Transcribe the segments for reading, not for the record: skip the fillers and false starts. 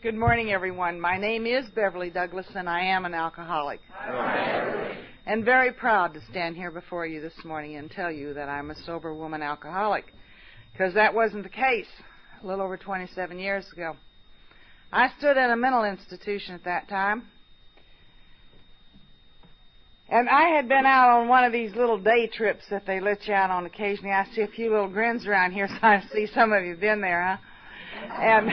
Good morning, everyone. My name is Beverly Douglas, and I am an alcoholic. Hi. And very proud to stand here before you this morning and tell you that I'm a sober woman alcoholic, because that wasn't the case a little over 27 years ago. I stood at a mental institution at that time, and I had been out on one of these little day trips that they let you out on occasionally. I see a few little grins around here, so I see some of you have been there, huh? And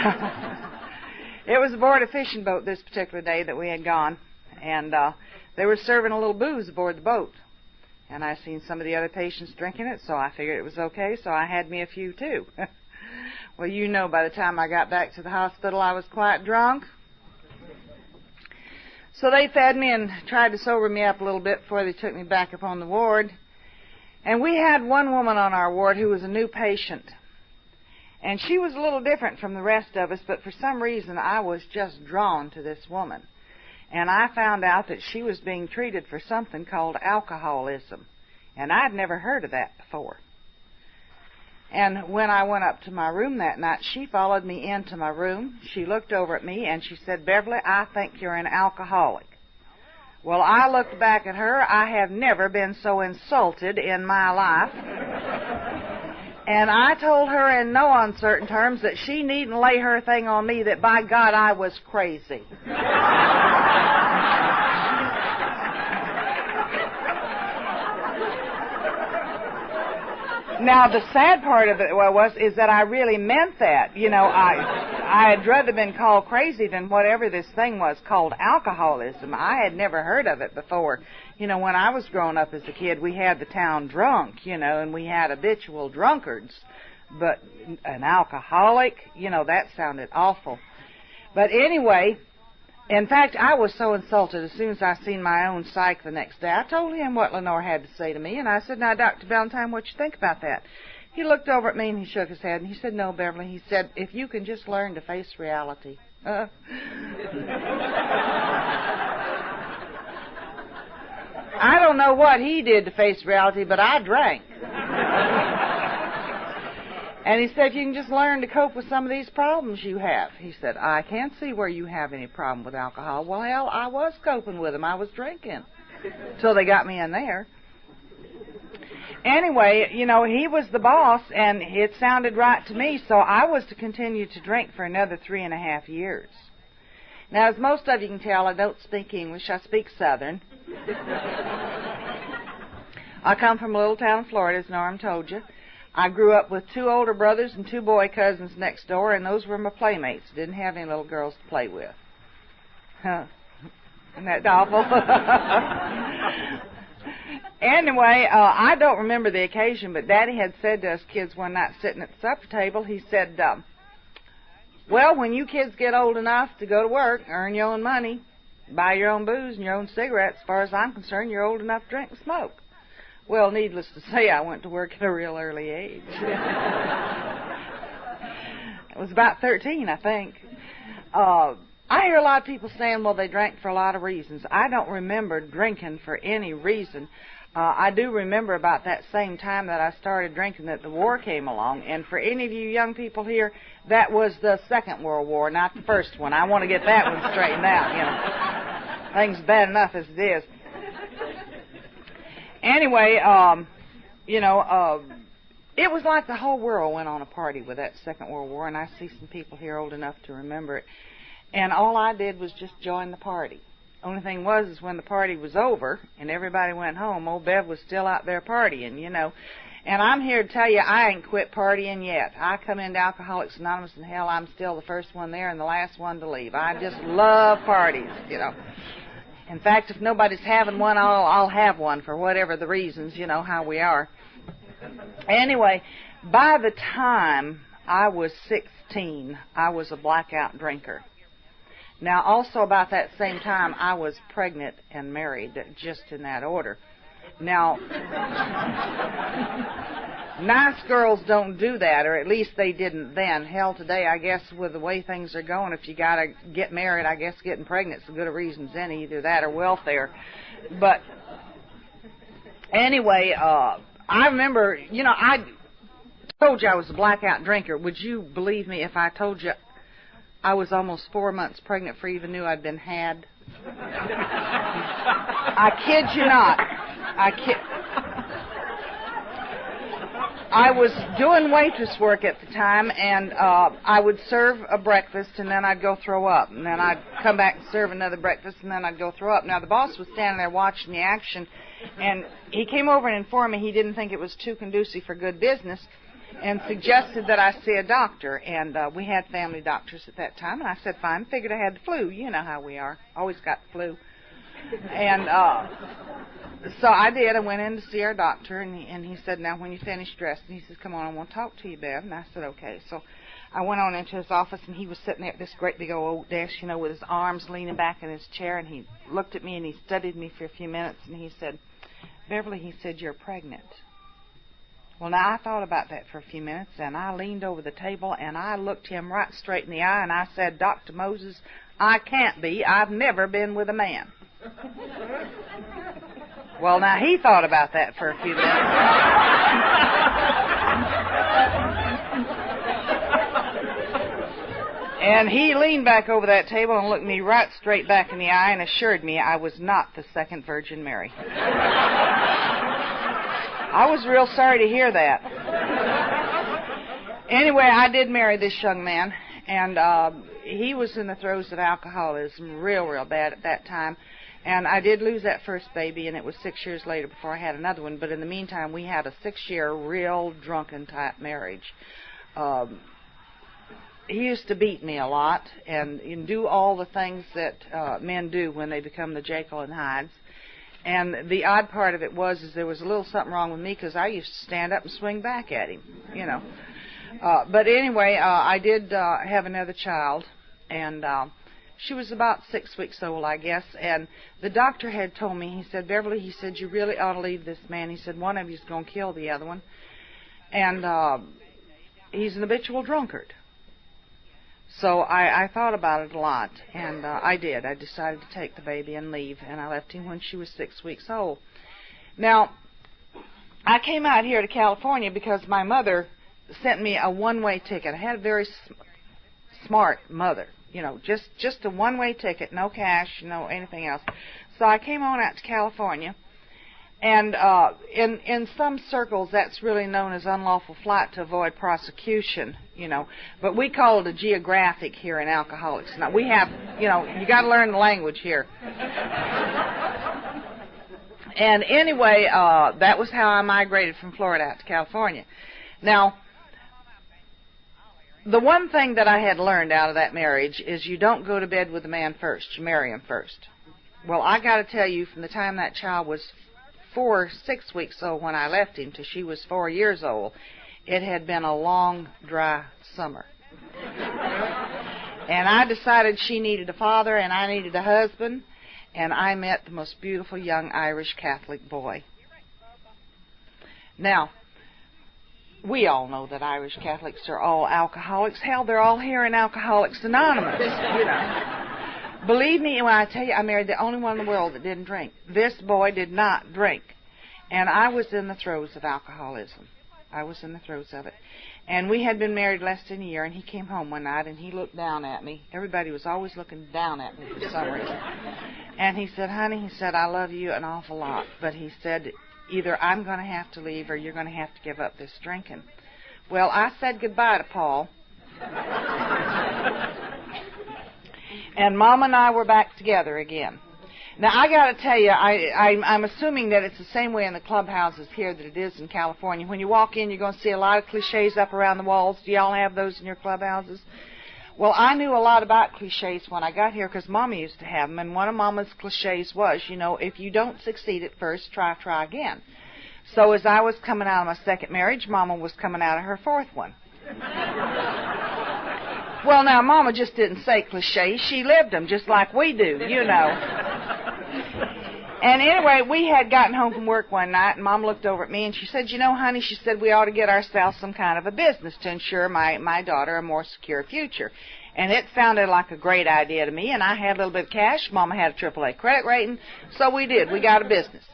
it was aboard a fishing boat this particular day that we had gone, and they were serving a little booze aboard the boat. And I seen some of the other patients drinking it, so I figured it was okay, so I had me a few too. Well, you know, by the time I got back to the hospital, I was quite drunk. So they fed me and tried to sober me up a little bit before they took me back up on the ward. And we had one woman on our ward who was a new patient. And she was a little different from the rest of us, but for some reason I was just drawn to this woman. And I found out that she was being treated for something called alcoholism. And I'd never heard of that before. And when I went up to my room that night, she followed me into my room. She looked over at me and she said, "Beverly, I think you're an alcoholic." Well, I looked back at her. I have never been so insulted in my life. And I told her in no uncertain terms that she needn't lay her thing on me, that by God I was crazy. Now, the sad part of it is that I really meant that. You know, I had rather been called crazy than whatever this thing was called alcoholism. I had never heard of it before. You know, when I was growing up as a kid, we had the town drunk, you know, and we had habitual drunkards. But an alcoholic, you know, that sounded awful. But anyway, in fact, I was so insulted as soon as I seen my own psych the next day. I told him what Lenore had to say to me, and I said, "Now, Dr. Valentine, what you think about that?" He looked over at me and he shook his head, and he said, "No, Beverly," he said, "if you can just learn to face reality." I don't know what he did to face reality, but I drank. And he said, "If you can just learn to cope with some of these problems you have." He said, "I can't see where you have any problem with alcohol." Well, hell, I was coping with them. I was drinking till they got me in there. Anyway, you know, he was the boss, and it sounded right to me, so I was to continue to drink for another 3.5 years. Now, as most of you can tell, I don't speak English. I speak Southern. I come from a little town in Florida, as Norm told you. I grew up with 2 older brothers and 2 boy cousins next door, and those were my playmates. Didn't have any little girls to play with. Huh. Isn't that awful? Anyway, I don't remember the occasion, but Daddy had said to us kids one night sitting at the supper table, he said, "Well, when you kids get old enough to go to work, earn your own money, buy your own booze and your own cigarettes, as far as I'm concerned, you're old enough to drink and smoke." Well, needless to say, I went to work at a real early age. It was about 13, I think. I hear a lot of people saying, well, they drank for a lot of reasons. I don't remember drinking for any reason. I do remember about that same time that I started drinking that the war came along. And for any of you young people here, that was the Second World War, not the first one. I want to get that one straightened out, you know. Things are bad enough as it is. Anyway, it was like the whole world went on a party with that Second World War, and I see some people here old enough to remember it. And all I did was just join the party. Only thing was is when the party was over and everybody went home, old Bev was still out there partying, you know. And I'm here to tell you I ain't quit partying yet. I come into Alcoholics Anonymous, and hell, I'm still the first one there and the last one to leave. I just love parties, you know. In fact, if nobody's having one, I'll have one for whatever the reasons, you know, how we are. Anyway, by the time I was 16, I was a blackout drinker. Now, also about that same time, I was pregnant and married, just in that order. Now, nice girls don't do that, or at least they didn't then. Hell, today, I guess, with the way things are going, if you got to get married, I guess getting pregnant's as good a reason as any, either that or welfare. But anyway, I remember, you know, I told you I was a blackout drinker. Would you believe me if I told you I was almost 4 months pregnant before I even knew I'd been had. I kid you not. I was doing waitress work at the time, and I would serve a breakfast, and then I'd go throw up. And then I'd come back and serve another breakfast, and then I'd go throw up. Now, the boss was standing there watching the action, and he came over and informed me he didn't think it was too conducive for good business and suggested that I see a doctor. And we had family doctors at that time, and I said, fine. Figured I had the flu. You know how we are. Always got the flu. And so I did. I went in to see our doctor, and he said, now, when you finish dressing, he says, come on, I want to talk to you, Bev. And I said, okay. So I went on into his office, and he was sitting there at this great big old desk, you know, with his arms leaning back in his chair, and he looked at me, and he studied me for a few minutes, and he said, Beverly, he said, you're pregnant. Well, now, I thought about that for a few minutes, and I leaned over the table, and I looked him right straight in the eye, and I said, Dr. Moses, I can't be. I've never been with a man. Well, now, he thought about that for a few minutes. And he leaned back over that table and looked me right straight back in the eye and assured me I was not the second Virgin Mary. I was real sorry to hear that. Anyway, I did marry this young man, and he was in the throes of alcoholism, real bad at that time. And I did lose that first baby, and it was 6 years later before I had another one. But in the meantime, we had a 6-year real drunken-type marriage. He used to beat me a lot and do all the things that men do when they become the Jekyll and Hydes. And the odd part of it was there was a little something wrong with me because I used to stand up and swing back at him, you know. But anyway, I did have another child, and she was about 6 weeks old, I guess, and the doctor had told me, he said, Beverly, he said, you really ought to leave this man. He said, one of you's going to kill the other one, and he's an habitual drunkard. So I thought about it a lot, and I did. I decided to take the baby and leave, and I left him when she was 6 weeks old. Now, I came out here to California because my mother sent me a one-way ticket. I had a very smart mother. You know, just a one-way ticket, no cash, no anything else. So I came on out to California, and in some circles that's really known as unlawful flight to avoid prosecution, you know. But we call it a geographic here in Alcoholics. Now, we have, you know, you got to learn the language here. And anyway, that was how I migrated from Florida out to California. Now, the one thing that I had learned out of that marriage is you don't go to bed with a man first. You marry him first. Well, I got to tell you, from the time that child was 6 weeks old when I left him till she was 4 years old, it had been a long, dry summer. And I decided she needed a father and I needed a husband, and I met the most beautiful young Irish Catholic boy. Now, we all know that Irish Catholics are all alcoholics. Hell, they're all here in Alcoholics Anonymous, you know. Believe me when I tell you, I married the only one in the world that didn't drink. This boy did not drink. And I was in the throes of alcoholism. I was in the throes of it. And we had been married less than a year, and he came home one night, and he looked down at me. Everybody was always looking down at me for some reason. And he said, honey, he said, I love you an awful lot. But he said, either I'm going to have to leave or you're going to have to give up this drinking. Well, I said goodbye to Paul. And Mom and I were back together again. Now, I got to tell you, I'm assuming that it's the same way in the clubhouses here that it is in California. When you walk in, you're going to see a lot of cliches up around the walls. Do y'all have those in your clubhouses? Well, I knew a lot about cliches when I got here because Mama used to have them, and one of Mama's cliches was, you know, if you don't succeed at first, try again. So as I was coming out of my second marriage, Mama was coming out of her fourth one. Well, now, Mama just didn't say cliches. She lived them just like we do, you know. And anyway, we had gotten home from work one night, and Mom looked over at me, and she said, you know, honey, she said, we ought to get ourselves some kind of a business to ensure my daughter a more secure future. And it sounded like a great idea to me, and I had a little bit of cash. Mama had a AAA credit rating, so we did. We got a business,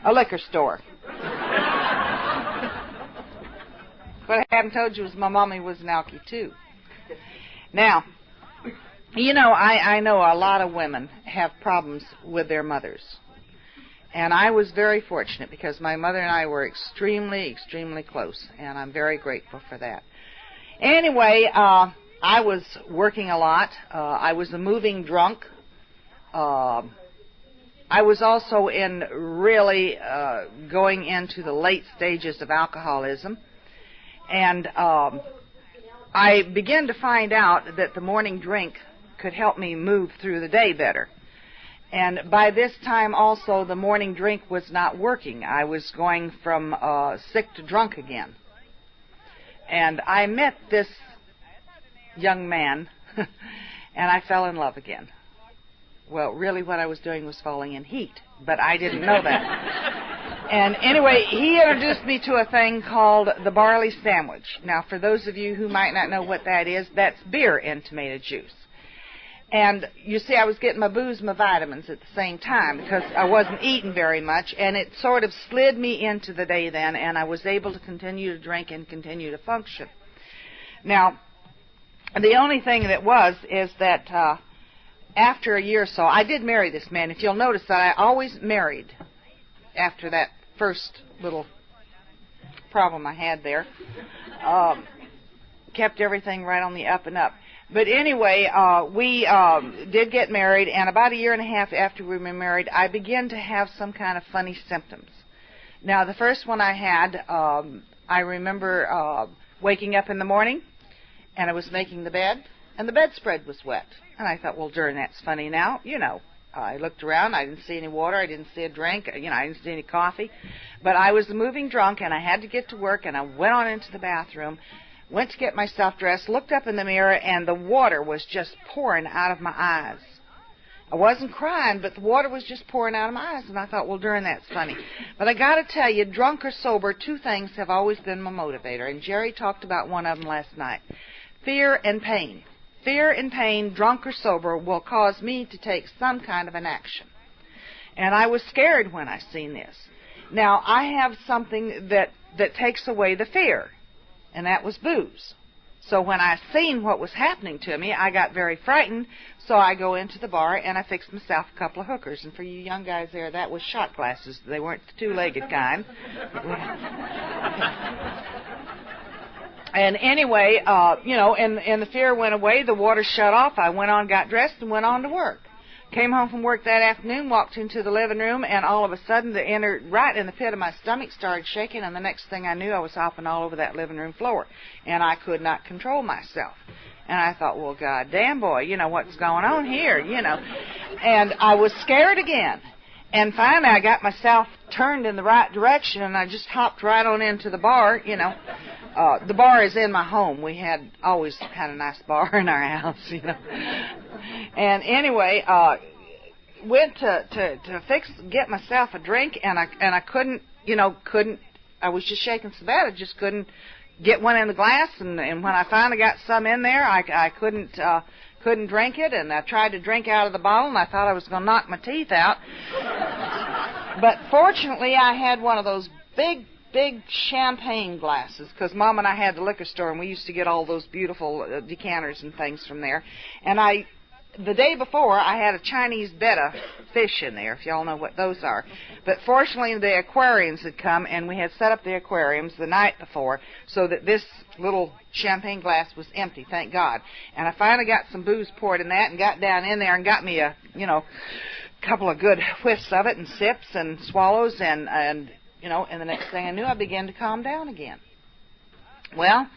a liquor store. What I haven't told you is my mommy was an alkie, too. Now, You know, I know a lot of women have problems with their mothers. And I was very fortunate because my mother and I were extremely, extremely close, and I'm very grateful for that. Anyway, I was working a lot. I was a moving drunk. I was also in really going into the late stages of alcoholism. And I began to find out that the morning drink could help me move through the day better. And by this time also the morning drink was not working. I was going from sick to drunk again. And I met this young man and I fell in love again. Well, really what I was doing was falling in heat, but I didn't know that. And anyway, he introduced me to a thing called the barley sandwich. Now, for those of you who might not know what that is, that's beer in tomato juice. And you see, I was getting my booze and my vitamins at the same time because I wasn't eating very much, and it sort of slid me into the day then, and I was able to continue to drink and continue to function. Now, the only thing that is that after a year or so, I did marry this man. If you'll notice that I always married after that first little problem I had there. Kept everything right on the up and up. But anyway, we did get married, and about a year and a half after we were married, I began to have some kind of funny symptoms. Now, the first one I had, I remember waking up in the morning, and I was making the bed, and the bedspread was wet. And I thought, well, darn, that's funny now. You know, I looked around, I didn't see any water, I didn't see a drink, I didn't see any coffee. But I was a moving drunk, and I had to get to work, and I went on into the bathroom, went to get myself dressed, looked up in the mirror, and the water was just pouring out of my eyes. I wasn't crying, but the water was just pouring out of my eyes, and I thought, well, darn, that's funny. But I got to tell you, drunk or sober, two things have always been my motivator, and Jerry talked about one of them last night. Fear and pain. Fear and pain, drunk or sober, will cause me to take some kind of an action. And I was scared when I seen this. Now, I have something that takes away the fear, and that was booze. So when I seen what was happening to me, I got very frightened, so I go into the bar and I fixed myself a couple of hookers. And for you young guys there, that was shot glasses. They weren't the two-legged kind. And anyway, and the fear went away, the water shut off, I went on, got dressed, and went on to work. Came home from work that afternoon, walked into the living room, and all of a sudden, right in the pit of my stomach, started shaking, and the next thing I knew, I was hopping all over that living room floor, and I could not control myself. And I thought, well, goddamn, boy, what's going on here, And I was scared again. And finally, I got myself turned in the right direction, and I just hopped right on into the bar, The bar is in my home. We had always had a nice bar in our house, And anyway, went to get myself a drink, and I couldn't. I was just shaking so bad I just couldn't get one in the glass. And when I finally got some in there, I couldn't drink it, and I tried to drink out of the bottle, and I thought I was going to knock my teeth out. But fortunately, I had one of those big champagne glasses, because Mom and I had the liquor store, and we used to get all those beautiful decanters and things from there. And the day before, I had a Chinese betta fish in there, if y'all know what those are. But fortunately, the aquariums had come, and we had set up the aquariums the night before so that this little champagne glass was empty, thank God. And I finally got some booze poured in that and got down in there and got me a, couple of good whiffs of it and sips and swallows and the next thing I knew, I began to calm down again. Well,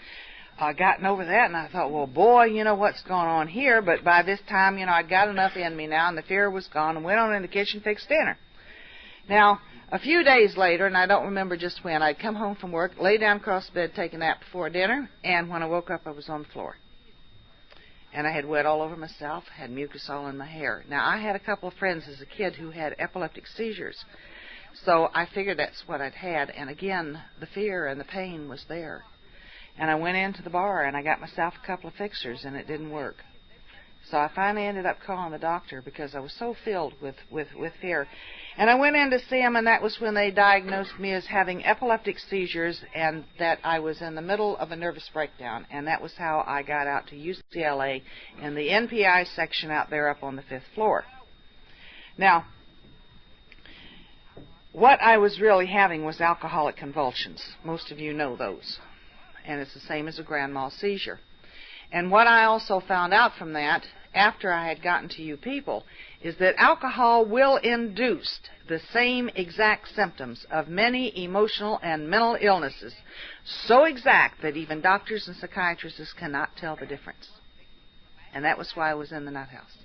I gotten over that, and I thought, well, boy, what's going on here? But by this time, I'd got enough in me now, and the fear was gone, and went on in the kitchen, fixed dinner. Now, a few days later, and I don't remember just when, I'd come home from work, lay down across the bed, take a nap before dinner, and when I woke up, I was on the floor. And I had wet all over myself, had mucus all in my hair. Now, I had a couple of friends as a kid who had epileptic seizures. So I figured that's what I'd had, and again, the fear and the pain was there. And I went into the bar, and I got myself a couple of fixers, and it didn't work. So I finally ended up calling the doctor because I was so filled with fear. And I went in to see him, and that was when they diagnosed me as having epileptic seizures and that I was in the middle of a nervous breakdown. And that was how I got out to UCLA in the NPI section out there up on the 5th floor. Now, what I was really having was alcoholic convulsions. Most of you know those. And it's the same as a grand mal seizure. And what I also found out from that, after I had gotten to you people, is that alcohol will induce the same exact symptoms of many emotional and mental illnesses, so exact that even doctors and psychiatrists cannot tell the difference. And that was why I was in the nut house.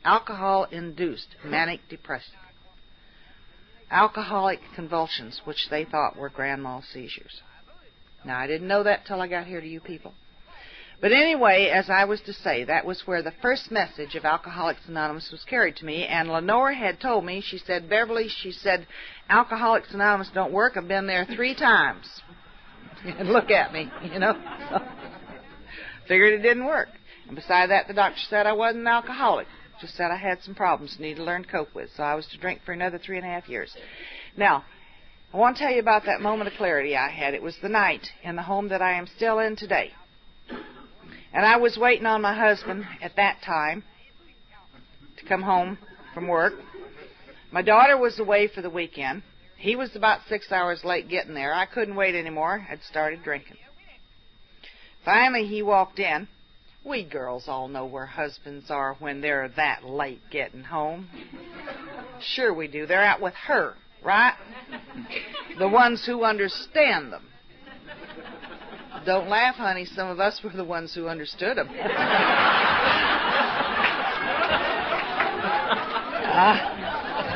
Alcohol-induced manic depression. Alcoholic convulsions, which they thought were grand mal seizures. Now, I didn't know that till I got here to you people. But anyway, as I was to say, that was where the first message of Alcoholics Anonymous was carried to me, and Lenore had told me, she said, Beverly, she said, Alcoholics Anonymous don't work. I've been there 3 times. And look at me, you know. So, figured it didn't work. And beside that, the doctor said I wasn't an alcoholic. Just said I had some problems I needed to learn to cope with. So I was to drink for another 3.5 years. Now, I want to tell you about that moment of clarity I had. It was the night in the home that I am still in today. And I was waiting on my husband at that time to come home from work. My daughter was away for the weekend. He was about 6 hours late getting there. I couldn't wait anymore. I'd started drinking. Finally, he walked in. We girls all know where husbands are when they're that late getting home. Sure we do. They're out with her, right? The ones who understand them. Don't laugh, honey. Some of us were the ones who understood them. I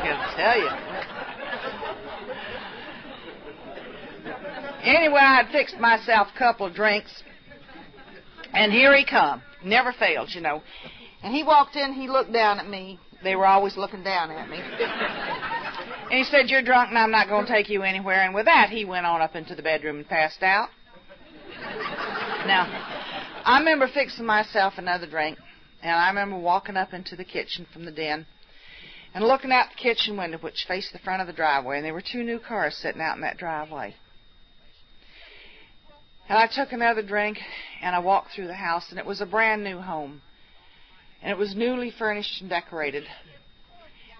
gotta tell you. Anyway, I'd fixed myself a couple of drinks, and here he come. Never fails, you know. And he walked in, he looked down at me. They were always looking down at me. And he said, you're drunk and I'm not going to take you anywhere. And with that, he went on up into the bedroom and passed out. Now, I remember fixing myself another drink, and I remember walking up into the kitchen from the den and looking out the kitchen window, which faced the front of the driveway, and there were 2 new cars sitting out in that driveway. And I took another drink, and I walked through the house, and it was a brand new home, and it was newly furnished and decorated.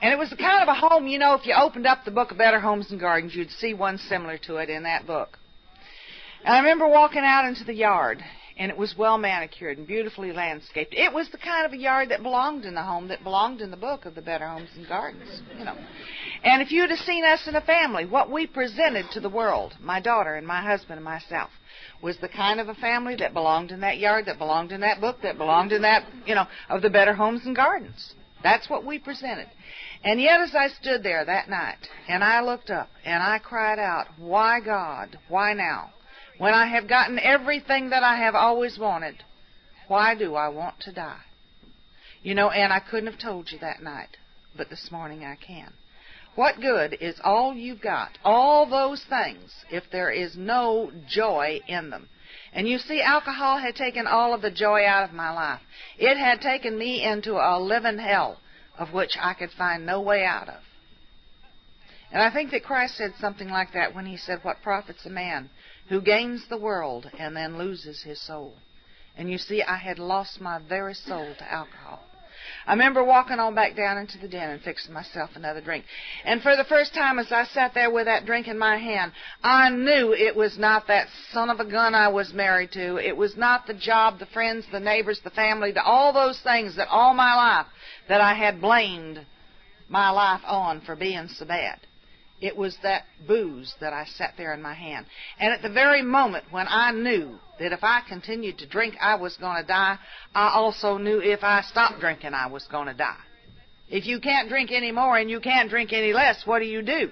And it was the kind of a home, you know, if you opened up the book of Better Homes and Gardens, you'd see one similar to it in that book. And I remember walking out into the yard, and it was well manicured and beautifully landscaped. It was the kind of a yard that belonged in the home, that belonged in the book of the Better Homes and Gardens, you know. And if you'd have seen us in a family, what we presented to the world, my daughter and my husband and myself, was the kind of a family that belonged in that yard, that belonged in that book, that belonged in that, you know, of the Better Homes and Gardens. That's what we presented. And yet as I stood there that night, and I looked up, and I cried out, why God, why now? When I have gotten everything that I have always wanted, why do I want to die? You know, and I couldn't have told you that night, but this morning I can. What good is all you've got, all those things, if there is no joy in them? And you see, alcohol had taken all of the joy out of my life. It had taken me into a living hell of which I could find no way out of. And I think that Christ said something like that when he said, what profits a man who gains the world and then loses his soul? And you see, I had lost my very soul to alcohol. I remember walking on back down into the den and fixing myself another drink. And for the first time as I sat there with that drink in my hand, I knew it was not that son of a gun I was married to. It was not the job, the friends, the neighbors, the family, all those things that all my life that I had blamed my life on for being so bad. It was that booze that I sat there in my hand. And at the very moment when I knew that if I continued to drink, I was going to die, I also knew if I stopped drinking, I was going to die. If you can't drink any more and you can't drink any less, what do?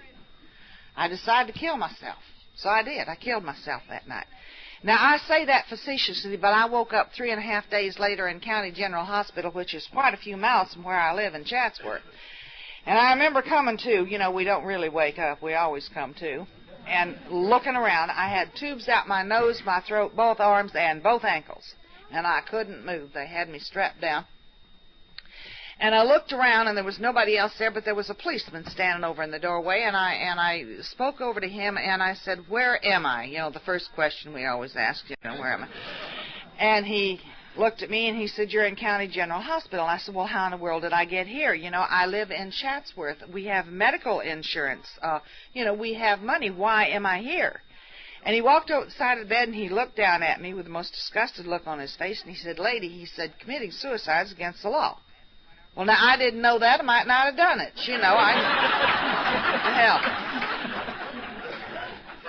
I decided to kill myself. So I did. I killed myself that night. Now, I say that facetiously, but I woke up 3.5 days later in County General Hospital, which is quite a few miles from where I live in Chattsworth. And I remember coming to, you know, we don't really wake up, we always come to, and looking around. I had tubes out my nose, my throat, both arms, and both ankles. And I couldn't move. They had me strapped down. And I looked around, and there was nobody else there, but there was a policeman standing over in the doorway, and I spoke over to him, and I said, "Where am I?" You know, the first question we always ask, you know, where am I? And he looked at me, and he said, "You're in County General Hospital." I said, "Well, how in the world did I get here? You know, I live in Chattsworth. We have medical insurance. You know, we have money. Why am I here?" And he walked over to the side of the bed, and he looked down at me with the most disgusted look on his face, and he said, "Lady," he said, "committing suicide is against the law." Well, now, I didn't know that. I might not have done it. You know, what the hell.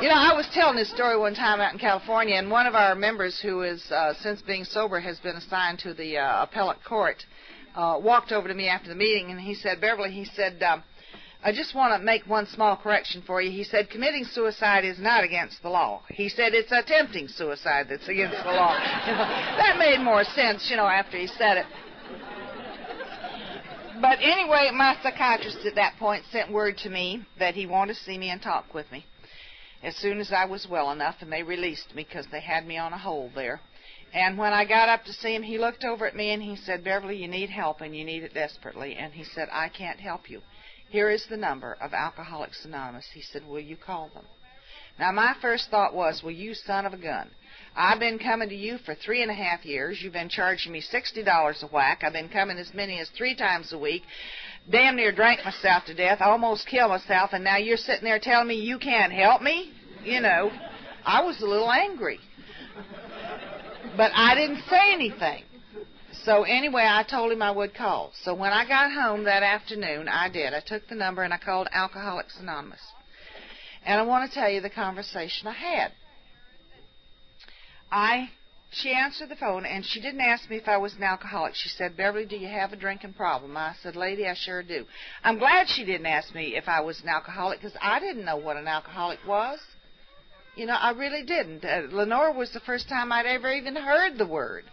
You know, I was telling this story one time out in California, and one of our members who is, since being sober, has been assigned to the appellate court, walked over to me after the meeting, and he said, "Beverly," he said, "I just want to make one small correction for you." He said, "Committing suicide is not against the law." He said, "It's attempting suicide that's against the law." You know, that made more sense, you know, after he said it. But anyway, my psychiatrist at that point sent word to me that he wanted to see me and talk with me as soon as I was well enough, and they released me because they had me on a hold there. And when I got up to see him, he looked over at me and he said, "Beverly, you need help, and you need it desperately." And he said, "I can't help you. Here is the number of Alcoholics Anonymous." He said, "Will you call them?" Now, my first thought was, well, you son of a gun. I've been coming to you for 3.5 years. You've been charging me $60 a whack. I've been coming as many as 3 times a week. Damn near drank myself to death, almost killed myself, and now you're sitting there telling me you can't help me? You know, I was a little angry. But I didn't say anything. So anyway, I told him I would call. So when I got home that afternoon, I did. I took the number and I called Alcoholics Anonymous. And I want to tell you the conversation I had. She answered the phone, and she didn't ask me if I was an alcoholic. She said, "Beverly, do you have a drinking problem?" I said, "Lady, I sure do." I'm glad she didn't ask me if I was an alcoholic, because I didn't know what an alcoholic was. You know, I really didn't. Lenore was the first time I'd ever even heard the word.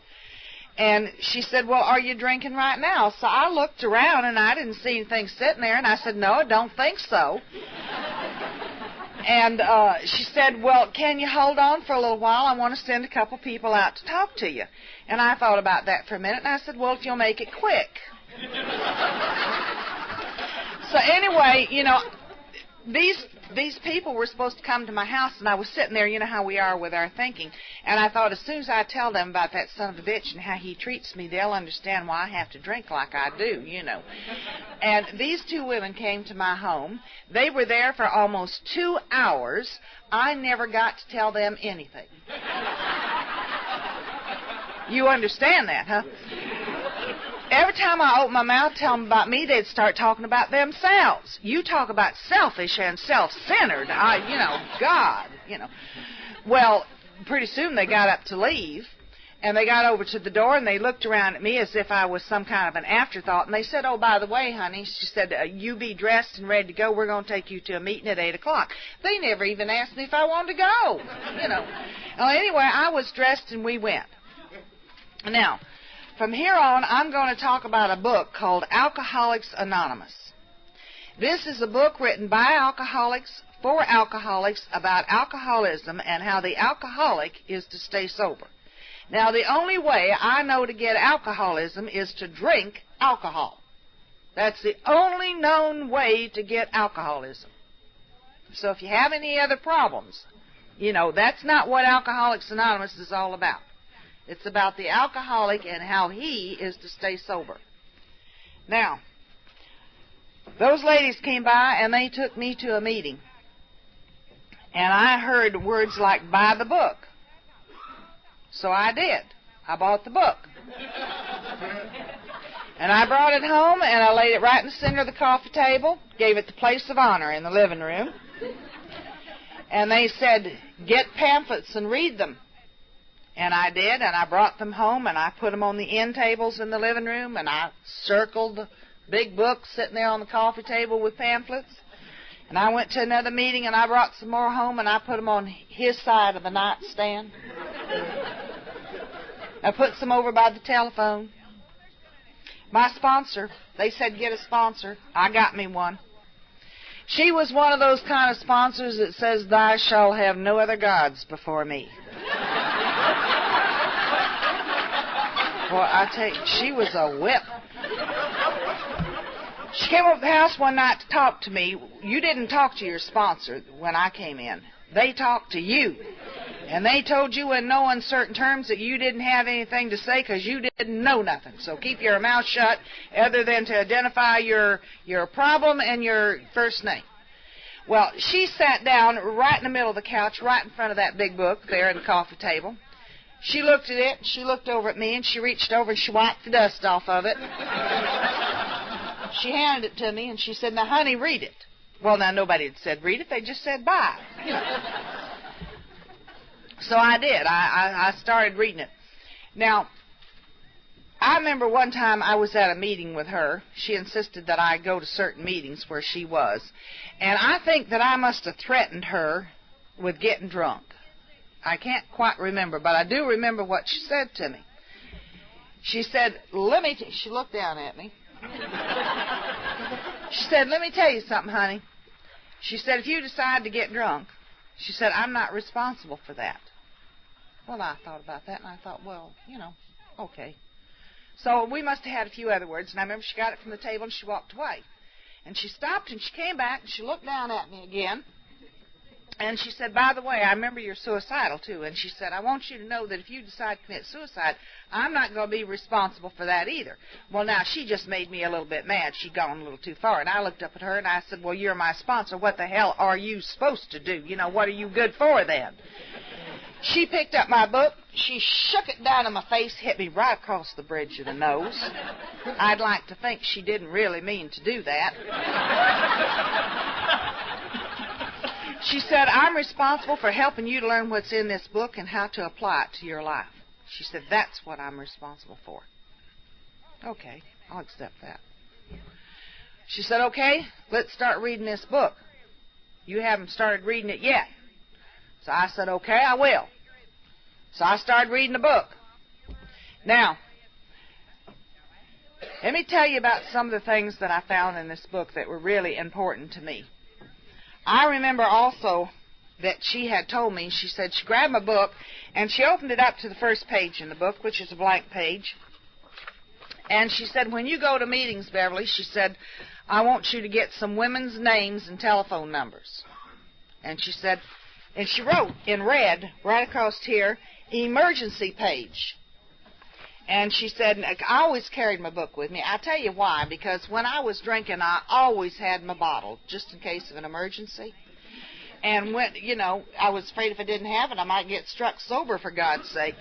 And she said, "Well, are you drinking right now?" So I looked around, and I didn't see anything sitting there, and I said, "No, I don't think so." And she said, "Well, can you hold on for a little while? I want to send a couple people out to talk to you." And I thought about that for a minute, and I said, "Well, if you'll make it quick." So anyway, you know, these people were supposed to come to my house, and I was sitting there, you know how we are with our thinking, and I thought as soon as I tell them about that son of a bitch and how he treats me, they'll understand why I have to drink like I do, you know. And these 2 women came to my home. They were there for almost 2 hours. I never got to tell them anything. You understand that, huh? Every time I opened my mouth to tell them about me, they'd start talking about themselves. You talk about selfish and self-centered. You know, God, you know. Well, pretty soon they got up to leave, and they got over to the door, and they looked around at me as if I was some kind of an afterthought. And they said, "Oh, by the way, honey," she said, "you be dressed and ready to go. We're going to take you to a meeting at 8 o'clock. They never even asked me if I wanted to go, you know. Well, anyway, I was dressed, and we went. Now, from here on, I'm going to talk about a book called Alcoholics Anonymous. This is a book written by alcoholics for alcoholics about alcoholism and how the alcoholic is to stay sober. Now, the only way I know to get alcoholism is to drink alcohol. That's the only known way to get alcoholism. So if you have any other problems, you know, that's not what Alcoholics Anonymous is all about. It's about the alcoholic and how he is to stay sober. Now, those ladies came by and they took me to a meeting. And I heard words like, "buy the book." So I did. I bought the book. And I brought it home and I laid it right in the center of the coffee table, gave it the place of honor in the living room. And they said, "Get pamphlets and read them." And I did, and I brought them home, and I put them on the end tables in the living room, and I circled the big book sitting there on the coffee table with pamphlets. And I went to another meeting, and I brought some more home, and I put them on his side of the nightstand. I put some over by the telephone. My sponsor, they said, "Get a sponsor." I got me one. She was one of those kind of sponsors that says, "Thou shalt have no other gods before me." Boy, I tell you, she was a whip. She came over to the house one night to talk to me. You didn't talk to your sponsor when I came in. They talked to you. And they told you in no uncertain terms that you didn't have anything to say because you didn't know nothing. So keep your mouth shut other than to identify your problem and your first name. Well, she sat down right in the middle of the couch, right in front of that big book there at the coffee table. She looked at it, she looked over at me, and she reached over and she wiped the dust off of it. She handed it to me, and she said, "Now, honey, read it." Well, now, nobody had said read it. They just said bye. You know. So I did. I started reading it. Now, I remember one time I was at a meeting with her. She insisted that I go to certain meetings where she was. And I think that I must have threatened her with getting drunk. I can't quite remember, but I do remember what she said to me. She said, she looked down at me. She said, "Let me tell you something, honey." She said, "If you decide to get drunk," she said, "I'm not responsible for that." Well, I thought about that, and I thought, well, okay. So we must have had a few other words, and I remember she got it from the table, and she walked away. And she stopped, and she came back, and she looked down at me again, and she said, "By the way, I remember you're suicidal, too." And she said, "I want you to know that if you decide to commit suicide, I'm not going to be responsible for that either." Well, now, she just made me a little bit mad. She'd gone a little too far. And I looked up at her, and I said, "Well, you're my sponsor. What the hell are you supposed to do? What are you good for then?" She picked up my book. She shook it down in my face, hit me right across the bridge of the nose. I'd like to think she didn't really mean to do that. She said, "I'm responsible for helping you to learn what's in this book and how to apply it to your life." She said, "That's what I'm responsible for." Okay, I'll accept that. She said, "Okay, let's start reading this book. You haven't started reading it yet." So I said, "Okay, I will." So I started reading the book. Now, let me tell you about some of the things that I found in this book that were really important to me. I remember also that she had told me, she said she grabbed my book and she opened it up to the first page in the book, which is a blank page. And she said, "When you go to meetings, Beverly," she said, "I want you to get some women's names and telephone numbers." And she said, and she wrote in red right across here, "Emergency page." And she said, I always carried my book with me. I'll tell you why, because when I was drinking, I always had my bottle, just in case of an emergency. And when, I was afraid if I didn't have it, I might get struck sober, for God's sake,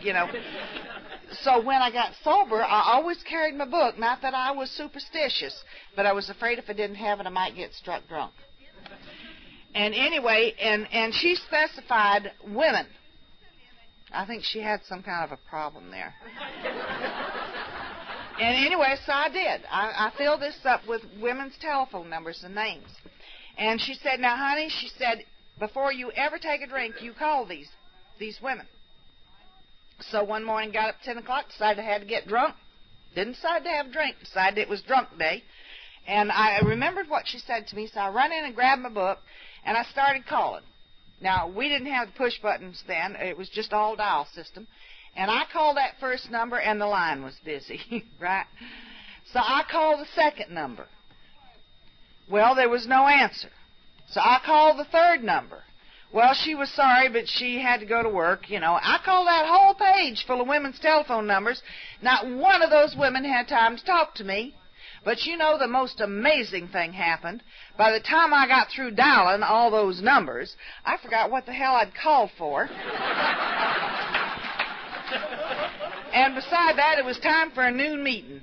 So when I got sober, I always carried my book. Not that I was superstitious, but I was afraid if I didn't have it, I might get struck drunk. And anyway, and she specified women. I think she had some kind of a problem there. And anyway, so I did. I filled this up with women's telephone numbers and names. And she said, "Now, honey," she said, "before you ever take a drink, you call these women." So one morning, got up at 10 o'clock, decided I had to get drunk. Didn't decide to have a drink, decided it was drunk day. And I remembered what she said to me, so I run in and grabbed my book, and I started calling. Now, we didn't have the push buttons then. It was just all dial system. And I called that first number, and the line was busy, right? So I called the second number. Well, there was no answer. So I called the third number. Well, she was sorry, but she had to go to work, I called that whole page full of women's telephone numbers. Not one of those women had time to talk to me. But the most amazing thing happened. By the time I got through dialing all those numbers, I forgot what the hell I'd called for. And beside that, it was time for a noon meeting,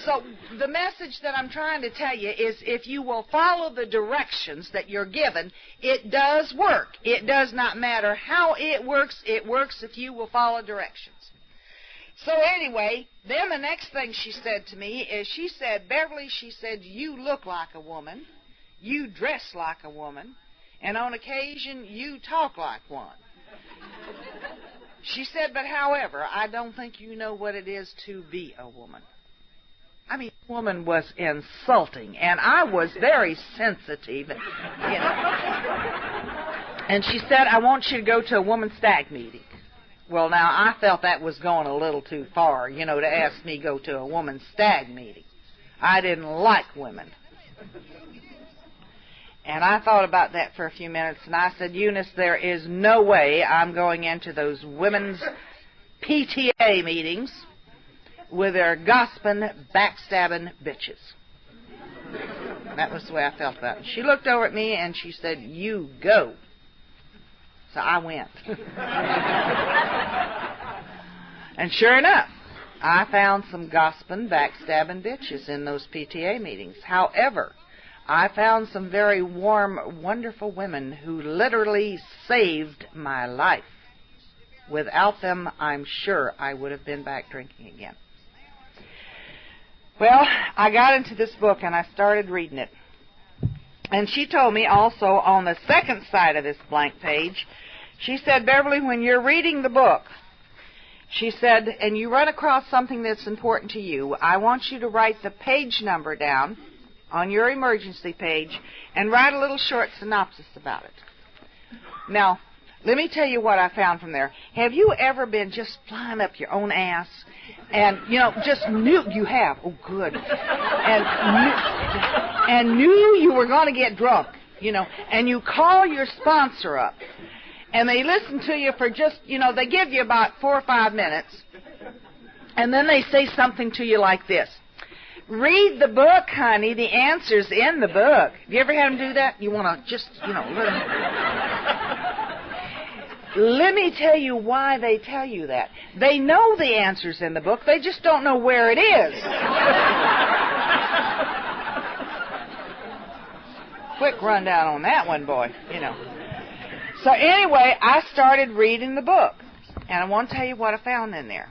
So the message that I'm trying to tell you is if you will follow the directions that you're given, it does work. It does not matter how it works if you will follow directions. So anyway, then the next thing she said to me is she said, "Beverly," she said, "you look like a woman, you dress like a woman, and on occasion you talk like one." She said, "But however, I don't think you know what it is to be a woman." I mean, woman was insulting, and I was very sensitive, And she said, "I want you to go to a woman's stag meeting." Well, now, I felt that was going a little too far, to ask me go to a woman's stag meeting. I didn't like women. And I thought about that for a few minutes, and I said, Eunice, there is no way I'm going into those women's PTA meetings with their gossiping, backstabbing bitches. That was the way I felt about it. She looked over at me and she said, you go. So I went. And sure enough, I found some gossiping, backstabbing bitches in those PTA meetings. However, I found some very warm, wonderful women who literally saved my life. Without them, I'm sure I would have been back drinking again. Well, I got into this book and I started reading it. And she told me also on the second side of this blank page, she said, Beverly, when you're reading the book, she said, and you run across something that's important to you, I want you to write the page number down on your emergency page and write a little short synopsis about it. Now, let me tell you what I found from there. Have you ever been just flying up your own ass and, just knew you have, oh good, and knew you were going to get drunk, and you call your sponsor up, and they listen to you for just, they give you about 4 or 5 minutes, and then they say something to you like this. Read the book, honey. The answer's in the book. Have you ever had them do that? You want to just, Let me tell you why they tell you that. They know the answer's in the book. They just don't know where it is. Quick rundown on that one, boy, So anyway, I started reading the book. And I want to tell you what I found in there.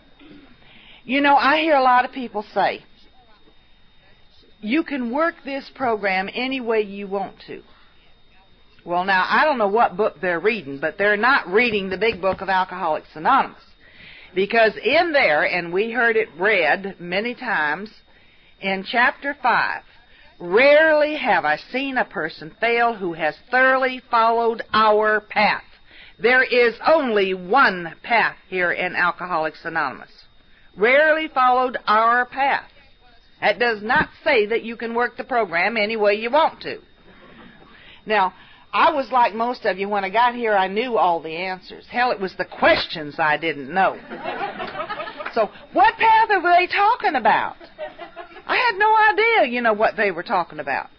I hear a lot of people say, you can work this program any way you want to. Well, now, I don't know what book they're reading, but they're not reading the big book of Alcoholics Anonymous. Because in there, and we heard it read many times, in Chapter 5, rarely have I seen a person fail who has thoroughly followed our path. There is only one path here in Alcoholics Anonymous. Rarely followed our path. That does not say that you can work the program any way you want to. Now, I was like most of you. When I got here, I knew all the answers. Hell, it was the questions I didn't know. So, what path are they talking about? I had no idea, what they were talking about.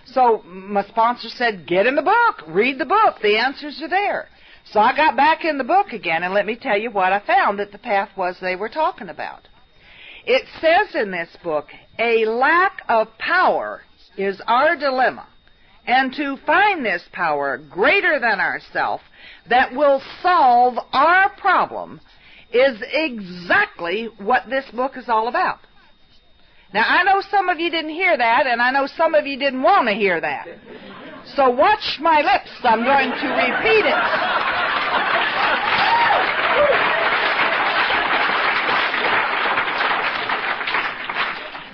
So, my sponsor said, get in the book. Read the book. The answers are there. So, I got back in the book again, and let me tell you what I found that the path was they were talking about. It says in this book, a lack of power is our dilemma. And to find this power greater than ourself that will solve our problem is exactly what this book is all about. Now, I know some of you didn't hear that, and I know some of you didn't want to hear that. So watch my lips. I'm going to repeat it.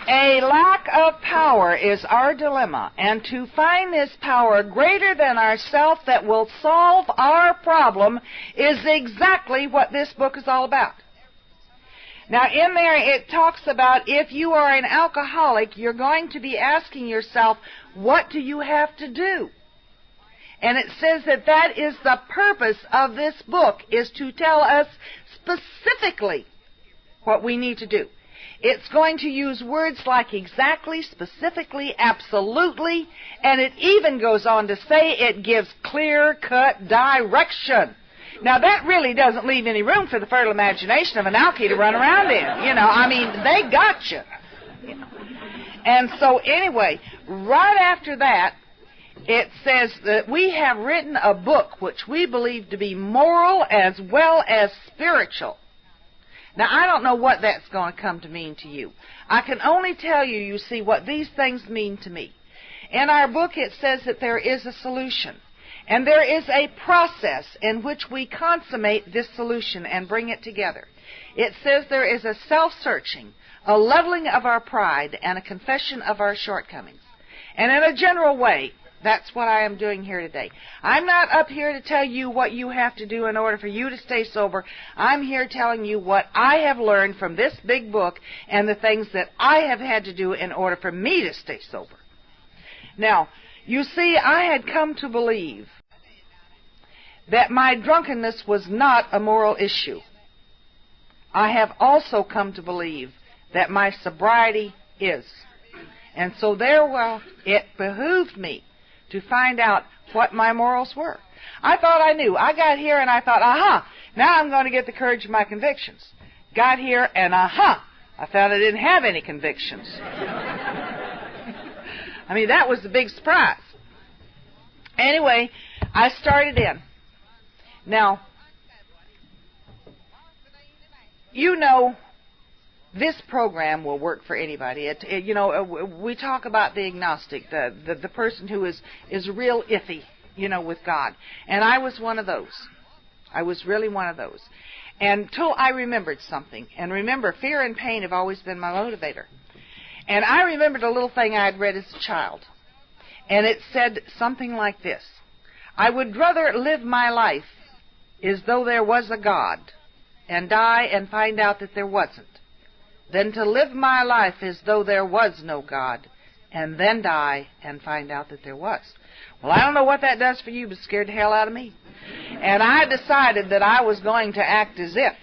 A lack of power is our dilemma, and to find this power greater than ourself that will solve our problem is exactly what this book is all about. Now, in there it talks about if you are an alcoholic, you're going to be asking yourself, what do you have to do? And it says that that is the purpose of this book, is to tell us specifically what we need to do. It's going to use words like exactly, specifically, absolutely, and it even goes on to say it gives clear-cut direction. Now, that really doesn't leave any room for the fertile imagination of an alkie to run around in. They got you. And so, anyway, right after that, it says that we have written a book which we believe to be moral as well as spiritual. Now, I don't know what that's going to come to mean to you. I can only tell you, you see, what these things mean to me. In our book, it says that there is a solution. And there is a process in which we consummate this solution and bring it together. It says there is a self-searching, a leveling of our pride, and a confession of our shortcomings. And in a general way, That's what I am doing here today. I'm not up here to tell you what you have to do in order for you to stay sober. I'm here telling you what I have learned from this big book and the things that I have had to do in order for me to stay sober. Now, you see, I had come to believe that my drunkenness was not a moral issue. I have also come to believe that my sobriety is. And so it behooved me to find out what my morals were. I thought I knew. I got here and I thought, aha, now I'm going to get the courage of my convictions. Got here and aha, I found I didn't have any convictions. I mean, that was the big surprise. Anyway, I started in. Now, you know, this program will work for anybody. We talk about the agnostic, the person who is real iffy, with God. And I was one of those. I was really one of those. Until I remembered something. And remember, fear and pain have always been my motivator. And I remembered a little thing I had read as a child. And it said something like this: I would rather live my life as though there was a God and die and find out that there wasn't, than to live my life as though there was no God and then die and find out that there was. Well, I don't know what that does for you, but it scared the hell out of me. And I decided that I was going to act as if.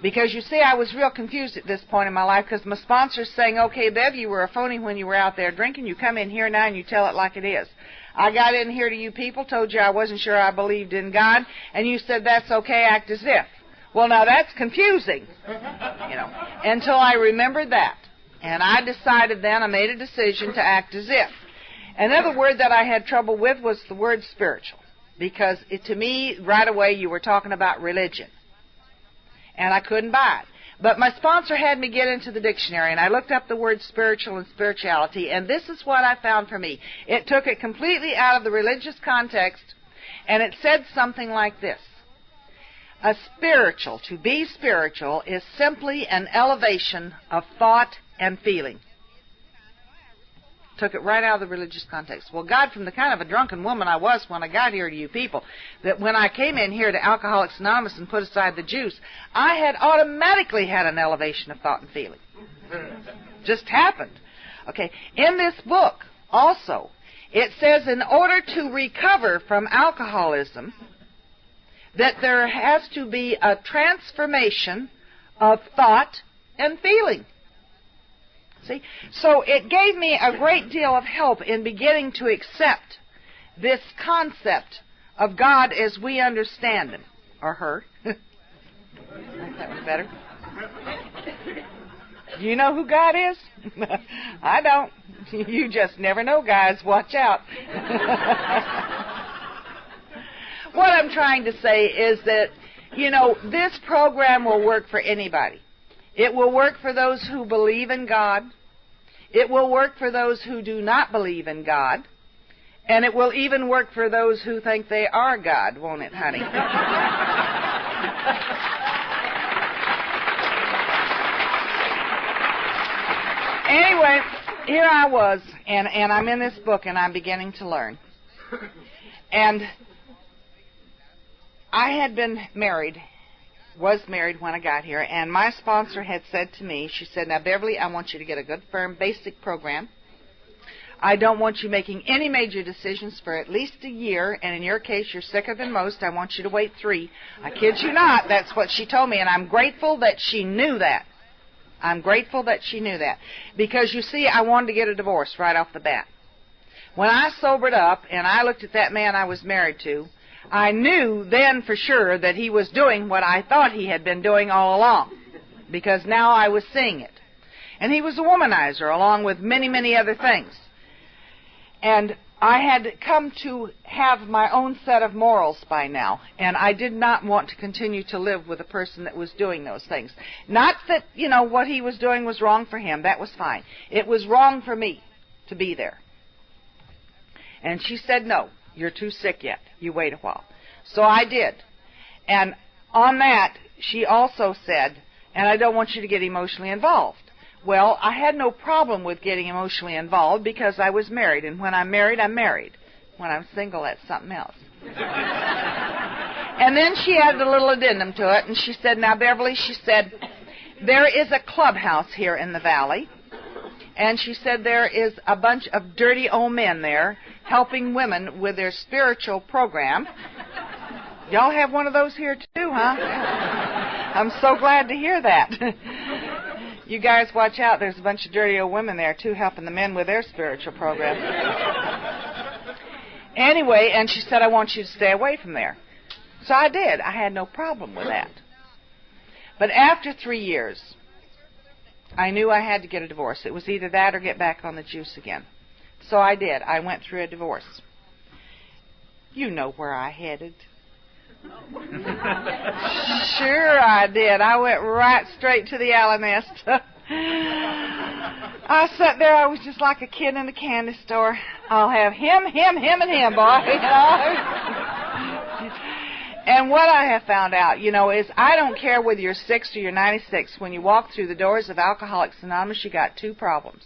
Because, you see, I was real confused at this point in my life because my sponsor's saying, okay, Bev, you were a phony when you were out there drinking. You come in here now and you tell it like it is. I got in here to you people, told you I wasn't sure I believed in God, and you said that's okay, act as if. Well, now that's confusing, until I remembered that. And I decided then, I made a decision to act as if. Another word that I had trouble with was the word spiritual, because to me, right away, you were talking about religion. And I couldn't buy it. But my sponsor had me get into the dictionary, and I looked up the word spiritual and spirituality, and this is what I found for me. It took it completely out of the religious context, and it said something like this: to be spiritual, is simply an elevation of thought and feeling. Took it right out of the religious context. Well, God, from the kind of a drunken woman I was when I got here to you people, that when I came in here to Alcoholics Anonymous and put aside the juice, I had automatically had an elevation of thought and feeling. Just happened. Okay. In this book, also, it says in order to recover from alcoholism, that there has to be a transformation of thought and feeling. See? So it gave me a great deal of help in beginning to accept this concept of God as we understand Him. Or her. That was better. Do you know who God is? I don't. You just never know, guys. Watch out. What I'm trying to say is that, this program will work for anybody. It will work for those who believe in God. It will work for those who do not believe in God. And it will even work for those who think they are God, won't it, honey? Anyway, here I was, and I'm in this book, and I'm beginning to learn. And I had been was married when I got here, and my sponsor had said to me, she said, now, Beverly, I want you to get a good, firm, basic program. I don't want you making any major decisions for at least a year, and in your case, you're sicker than most. I want you to wait 3. I kid you not, that's what she told me, and I'm grateful that she knew that. I'm grateful that she knew that. Because, you see, I wanted to get a divorce right off the bat. When I sobered up, and I looked at that man I was married to, I knew then for sure that he was doing what I thought he had been doing all along, because now I was seeing it. And he was a womanizer, along with many, many other things. And I had come to have my own set of morals by now, and I did not want to continue to live with a person that was doing those things. Not that, what he was doing was wrong for him. That was fine. It was wrong for me to be there. And she said, no. You're too sick yet. You wait a while. So I did. And on that, she also said, and I don't want you to get emotionally involved. Well, I had no problem with getting emotionally involved because I was married. And when I'm married, I'm married. When I'm single, that's something else. And then she added a little addendum to it, and she said, now, Beverly, she said, there is a clubhouse here in the valley, and she said there is a bunch of dirty old men there helping women with their spiritual program. Y'all have one of those here too, huh? I'm so glad to hear that. You guys watch out. There's a bunch of dirty old women there too helping the men with their spiritual program. Anyway, and she said, I want you to stay away from there. So I did. I had no problem with that. But after 3 years, I knew I had to get a divorce. It was either that or get back on the juice again. So I did. I went through a divorce. You know where I headed. Sure I did. I went right straight to the alley nest. I sat there. I was just like a kid in a candy store. I'll have him, and him, boy. And what I have found out, is I don't care whether you're 6 or you're 96. When you walk through the doors of Alcoholics Anonymous, you got 2 problems: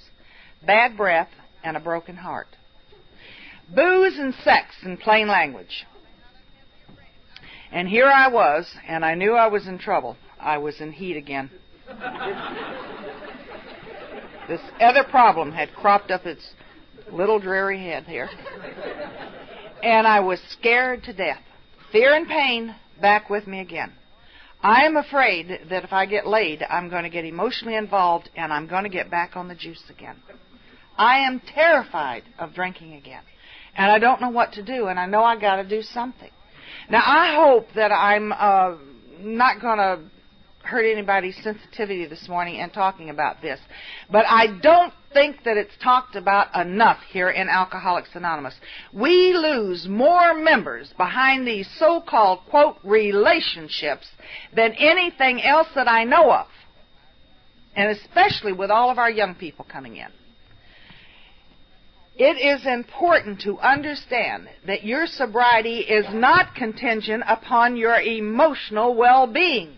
bad breath and a broken heart. Booze and sex in plain language. And here I was, and I knew I was in trouble. I was in heat again. This other problem had cropped up its little dreary head here. And I was scared to death. Fear and pain back with me again. I am afraid that if I get laid, I'm going to get emotionally involved and I'm going to get back on the juice again. I am terrified of drinking again. And I don't know what to do, and I know I got to do something. Now, I hope that I'm not going to hurt anybody's sensitivity this morning in talking about this, but I don't think that it's talked about enough here in Alcoholics Anonymous. We lose more members behind these so-called, quote, relationships than anything else that I know of, and especially with all of our young people coming in. It is important to understand that your sobriety is not contingent upon your emotional well-being.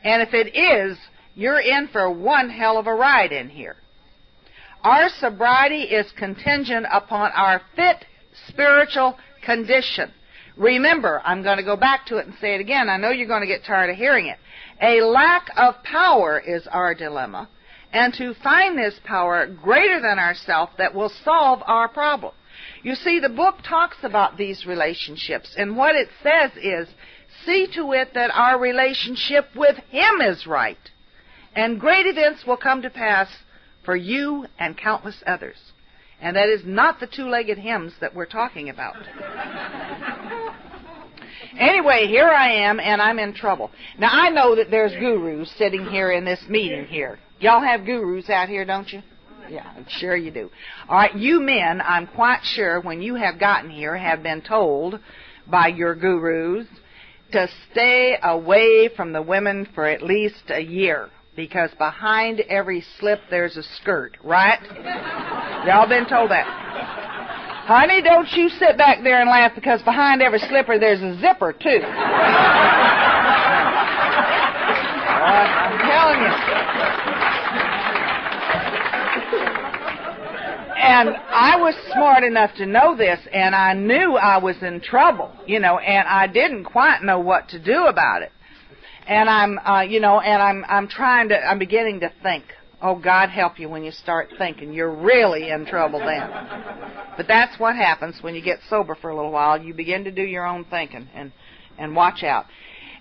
And if it is, you're in for one hell of a ride in here. Our sobriety is contingent upon our fit spiritual condition. Remember, I'm going to go back to it and say it again. I know you're going to get tired of hearing it. A lack of power is our dilemma. And to find this power greater than ourselves that will solve our problem. You see, the book talks about these relationships, and what it says is, see to it that our relationship with Him is right, and great events will come to pass for you and countless others. And that is not the 2-legged hymns that we're talking about. Anyway, here I am, and I'm in trouble. Now, I know that there's gurus sitting here in this meeting here. Y'all have gurus out here, don't you? Yeah, I'm sure you do. All right, you men, I'm quite sure when you have gotten here have been told by your gurus to stay away from the women for at least a year, because behind every slip there's a skirt, right? Y'all been told that. Honey, don't you sit back there and laugh, because behind every slipper there's a zipper, too. I'm telling you. And I was smart enough to know this, and I knew I was in trouble, and I didn't quite know what to do about it. And I'm beginning to think. Oh, God help you when you start thinking. You're really in trouble then. But that's what happens when you get sober for a little while. You begin to do your own thinking and watch out.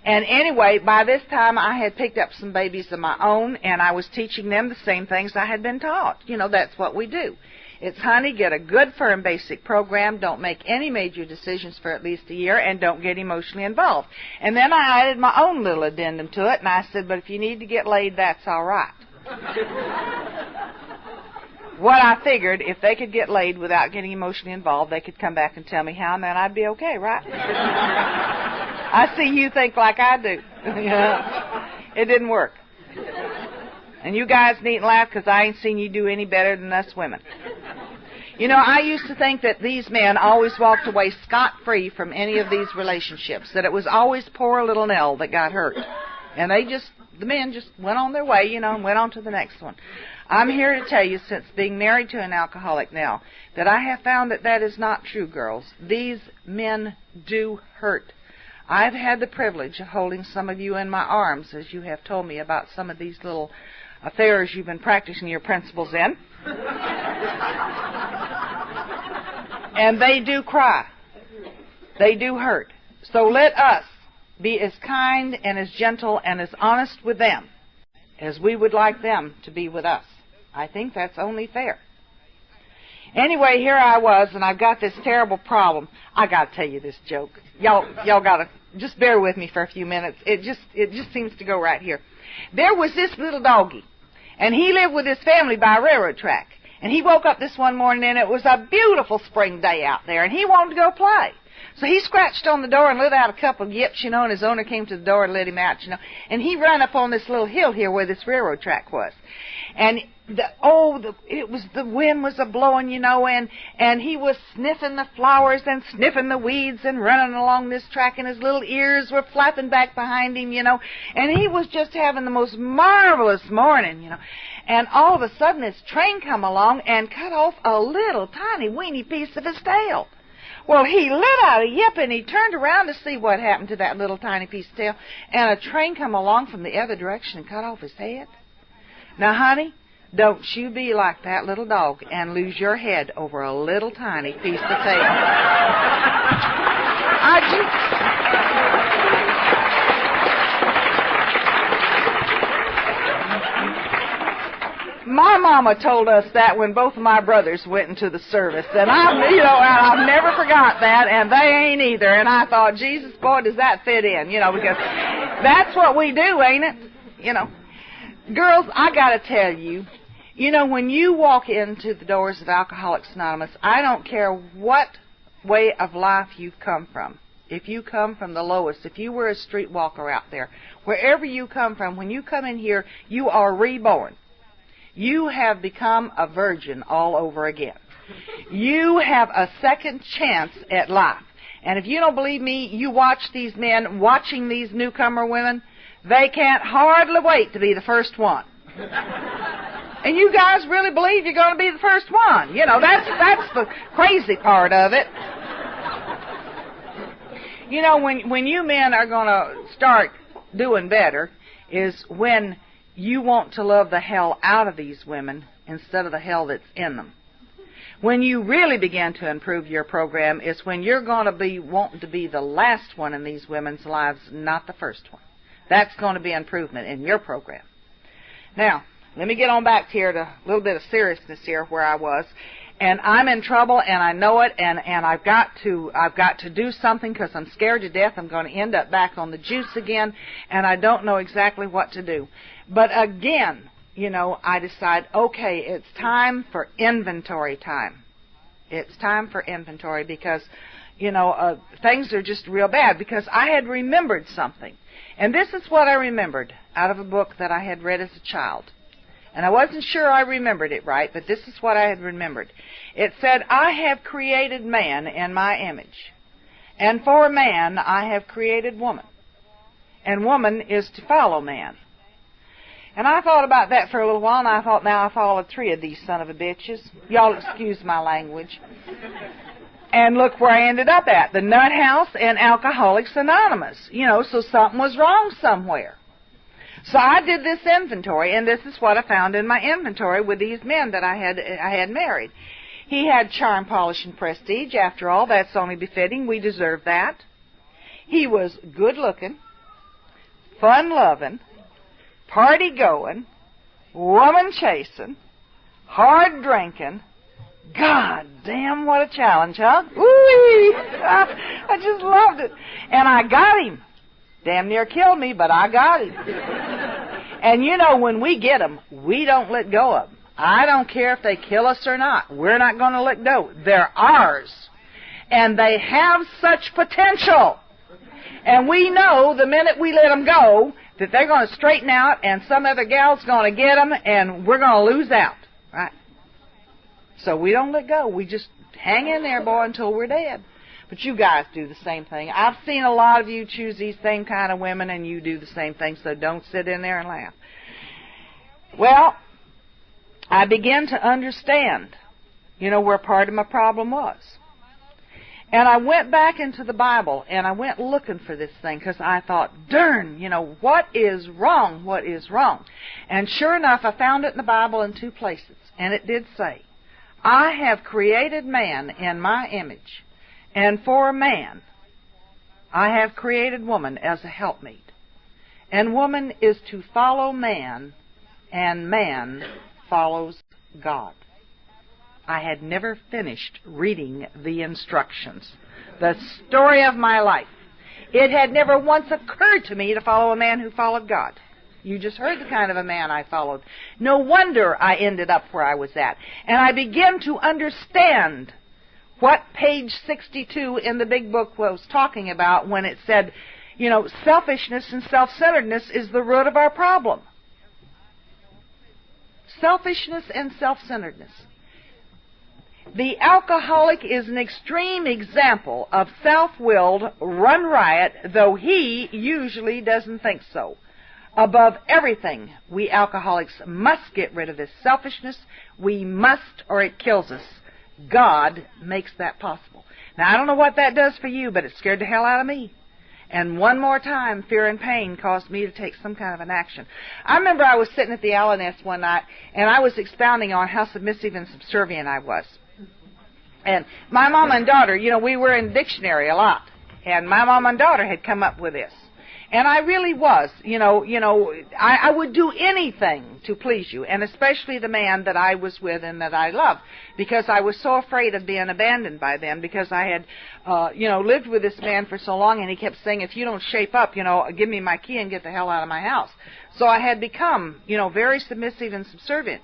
And anyway, by this time I had picked up some babies of my own, and I was teaching them the same things I had been taught. That's what we do. It's, honey, get a good, firm, basic program. Don't make any major decisions for at least a year, and don't get emotionally involved. And then I added my own little addendum to it, and I said, but if you need to get laid, that's all right. What I figured, if they could get laid without getting emotionally involved, they could come back and tell me how, and then I'd be okay, right? I see you think like I do. It didn't work. And you guys needn't laugh, because I ain't seen you do any better than us women. I used to think that these men always walked away scot-free from any of these relationships, that it was always poor little Nell that got hurt. And they just the men just went on their way, and went on to the next one. I'm here to tell you, since being married to an alcoholic now, that I have found that is not true, girls. These men do hurt. I've had the privilege of holding some of you in my arms, as you have told me about some of these little affairs you've been practicing your principles in. And they do cry. They do hurt. So let us be as kind and as gentle and as honest with them as we would like them to be with us. I think that's only fair. Anyway, here I was, and I've got this terrible problem. I got to tell you this joke. Y'all got to just bear with me for a few minutes. It just seems to go right here. There was this little doggie, and he lived with his family by a railroad track. And he woke up this one morning, and it was a beautiful spring day out there, and he wanted to go play. So he scratched on the door and let out a couple of yips, and his owner came to the door and let him out, and he ran up on this little hill here where this railroad track was. And the wind was a-blowing, and he was sniffing the flowers and sniffing the weeds and running along this track, and his little ears were flapping back behind him, and he was just having the most marvelous morning, And all of a sudden this train come along and cut off a little tiny weeny piece of his tail. Well, he let out a yip, and he turned around to see what happened to that little tiny piece of tail, and a train come along from the other direction and cut off his head. Now, honey, don't you be like that little dog and lose your head over a little tiny piece of tail. My mama told us that when both of my brothers went into the service, and I've never forgot that, and they ain't either. And I thought, Jesus, boy, does that fit in, because that's what we do, ain't it? Girls, I got to tell you, when you walk into the doors of Alcoholics Anonymous, I don't care what way of life you've come from. If you come from the lowest, if you were a streetwalker out there, wherever you come from, when you come in here, you are reborn. You have become a virgin all over again. You have a second chance at life. And if you don't believe me, you watch these men watching these newcomer women. They can't hardly wait to be the first one. And you guys really believe you're going to be the first one. That's the crazy part of it. When you men are going to start doing better is when you want to love the hell out of these women instead of the hell that's in them. When you really begin to improve your program is when you're going to be wanting to be the last one in these women's lives, not the first one. That's going to be improvement in your program. Now, let me get on back here to a little bit of seriousness here where I was. And I'm in trouble, and I know it, and I've got to do something because I'm scared to death. I'm going to end up back on the juice again, and I don't know exactly what to do. But again, I decide, okay, it's time for inventory time. It's time for inventory because, things are just real bad because I had remembered something. And this is what I remembered out of a book that I had read as a child. And I wasn't sure I remembered it right, but this is what I had remembered. It said, I have created man in my image, and for man I have created woman, and woman is to follow man. And I thought about that for a little while, and I thought, now I followed 3 of these son of a bitches. Y'all excuse my language. And look where I ended up at, the Nut House and Alcoholics Anonymous. So something was wrong somewhere. So I did this inventory, and this is what I found in my inventory with these men that I had married. He had charm, polish, and prestige. After all, that's only befitting. We deserve that. He was good-looking, fun-loving, party-going, woman-chasing, hard-drinking. God damn, what a challenge, huh? Ooh, I just loved it. And I got him. Damn near killed me, but I got him. And when we get them, we don't let go of them. I don't care if they kill us or not. We're not going to let go. They're ours. And they have such potential. And we know the minute we let them go that they're going to straighten out and some other gal's going to get them and we're going to lose out. Right? So we don't let go. We just hang in there, boy, until we're dead. But you guys do the same thing. I've seen a lot of you choose these same kind of women, and you do the same thing, so don't sit in there and laugh. Well, I began to understand, where part of my problem was. And I went back into the Bible, and I went looking for this thing, because I thought, darn, what is wrong? What is wrong? And sure enough, I found it in the Bible in 2 places, and it did say, I have created man in my image, and for man I have created woman as a helpmeet. And woman is to follow man, and man follows God. I had never finished reading the instructions, the story of my life. It had never once occurred to me to follow a man who followed God. You just heard the kind of a man I followed. No wonder I ended up where I was at. And I began to understand what page 62 in the big book was talking about when it said, selfishness and self-centeredness is the root of our problem. Selfishness and self-centeredness. The alcoholic is an extreme example of self-willed run riot, though he usually doesn't think so. Above everything, we alcoholics must get rid of this selfishness. We must, or it kills us. God makes that possible. Now, I don't know what that does for you, but it scared the hell out of me. And one more time, fear and pain caused me to take some kind of an action. I remember I was sitting at the Owl Nest one night, and I was expounding on how submissive and subservient I was. And my mom and daughter, we were in the dictionary a lot. And my mom and daughter had come up with this. And I really was, I would do anything to please you, and especially the man that I was with and that I loved, because I was so afraid of being abandoned by them, because I had, lived with this man for so long, and he kept saying, if you don't shape up, give me my key and get the hell out of my house. So I had become, very submissive and subservient.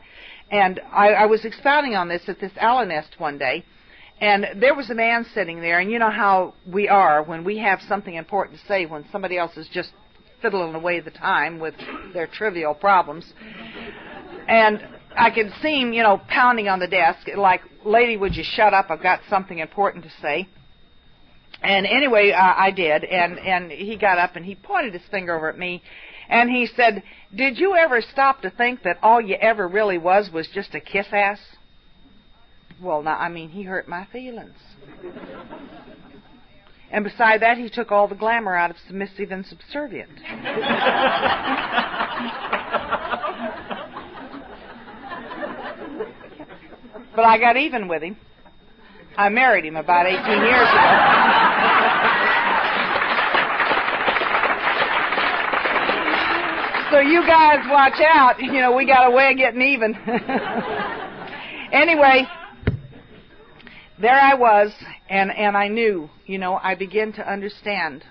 And I was expounding on this at this Owl Nest one day. And there was a man sitting there, and you know how we are when we have something important to say when somebody else is just fiddling away the time with their trivial problems. And I could see him, pounding on the desk, like, lady, would you shut up? I've got something important to say. And anyway, I did, and he got up, and he pointed his finger over at me, and he said, did you ever stop to think that all you ever really was just a kiss-ass? Well, now, he hurt my feelings. And beside that, he took all the glamour out of submissive and subservient. But I got even with him. I married him about 18 years ago. So you guys watch out. We got a way of getting even. Anyway, there I was, and I knew, I began to understand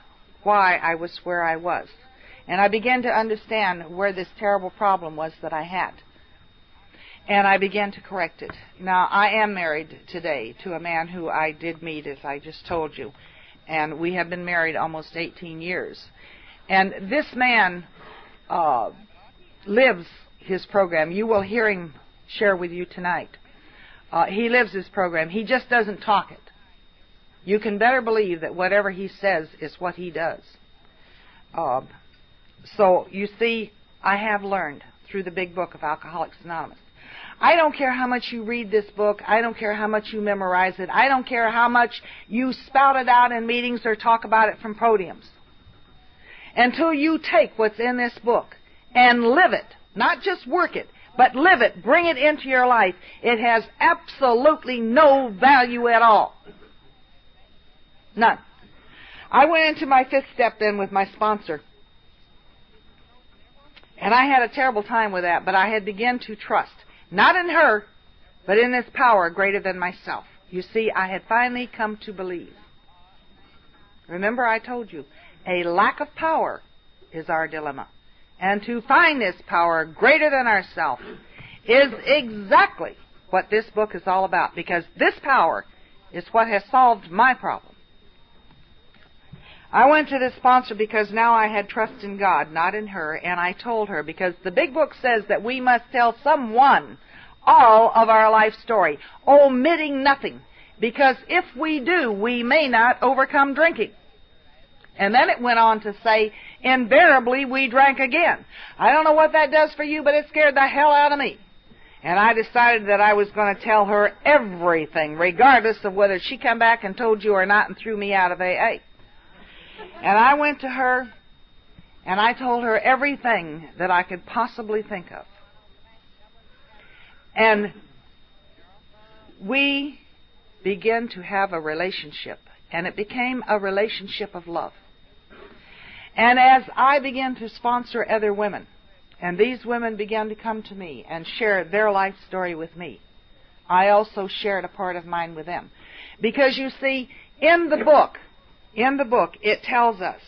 why I was where I was. And I began to understand where this terrible problem was that I had. And I began to correct it. Now, I am married today to a man who I did meet, as I just told you. And we have been married almost 18 years. And this man lives his program. You will hear him share with you tonight. He lives his program. He just doesn't talk it. You can better believe that whatever he says is what he does. So, you see, I have learned through the big book of Alcoholics Anonymous. I don't care how much you read this book. I don't care how much you memorize it. I don't care how much you spout it out in meetings or talk about it from podiums. Until you take what's in this book and live it, not just work it, but live it, bring it into your life, it has absolutely no value at all. None. I went into my 5th step then with my sponsor. And I had a terrible time with that, but I had begun to trust, not in her, but in this power greater than myself. You see, I had finally come to believe. Remember I told you, a lack of power is our dilemma. And to find this power greater than ourselves is exactly what this book is all about, because this power is what has solved my problem. I went to this sponsor because now I had trust in God, not in her, and I told her, because the big book says that we must tell someone all of our life story, omitting nothing. because if we do, we may not overcome drinking. And then it went on to say, invariably we drank again. I don't know what that does for you, but it scared the hell out of me. And I decided that I was going to tell her everything, regardless of whether she come back and told you or not and threw me out of AA. And I went to her, and I told her everything that I could possibly think of. And we began to have a relationship, and it became a relationship of love. And as I began to sponsor other women, and these women began to come to me and share their life story with me, I also shared a part of mine with them. Because you see, in the book, it tells us.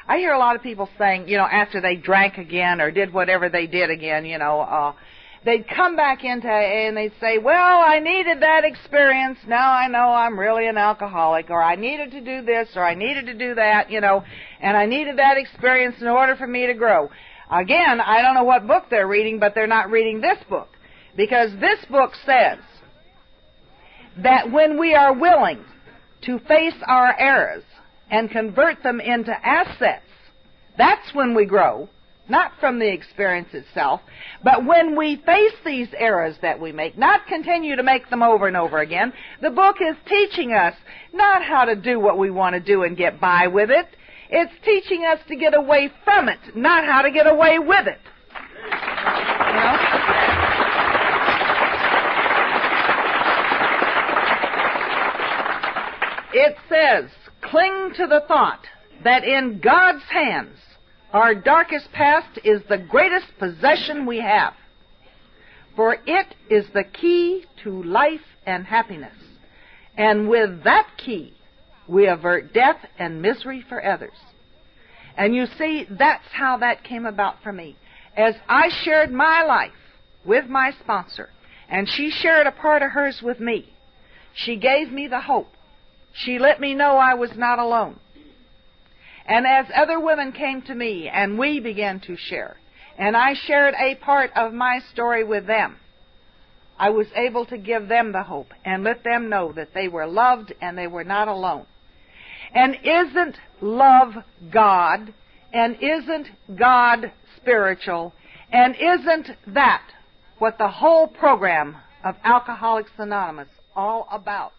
I hear a lot of people saying, after they drank again or did whatever they did again, they'd come back into AA and they'd say, well, I needed that experience. Now I know I'm really an alcoholic, or I needed to do this, or I needed to do that, and I needed that experience in order for me to grow. Again, I don't know what book they're reading, but they're not reading this book. Because this book says that when we are willing to face our errors and convert them into assets, that's when we grow, not from the experience itself, but when we face these errors that we make, not continue to make them over and over again. The book is teaching us not how to do what we want to do and get by with it. It's teaching us to get away from it, not how to get away with it. It says, cling to the thought that in God's hands our darkest past is the greatest possession we have, for it is the key to life and happiness, and with that key we avert death and misery for others. And you see, that's how that came about for me. As I shared my life with my sponsor, and she shared a part of hers with me, she gave me the hope. She let me know I was not alone. And as other women came to me and we began to share, and I shared a part of my story with them, I was able to give them the hope and let them know that they were loved and they were not alone. And isn't love God? And isn't God spiritual? And isn't that what the whole program of Alcoholics Anonymous all about?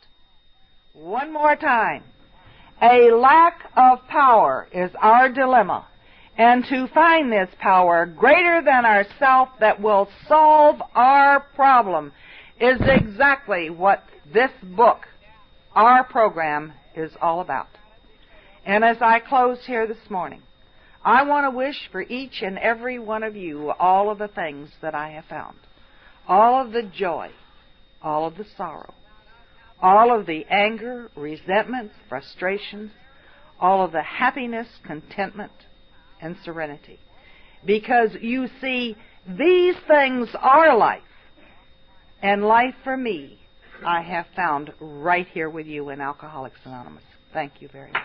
One more time. A lack of power is our dilemma, and to find this power greater than ourself that will solve our problem is exactly what this book, our program, is all about. And as I close here this morning, I want to wish for each and every one of you all of the things that I have found, all of the joy, all of the sorrow, all of the anger, resentments, frustrations, all of the happiness, contentment, and serenity. Because you see, these things are life. And life for me, I have found right here with you in Alcoholics Anonymous. Thank you very much.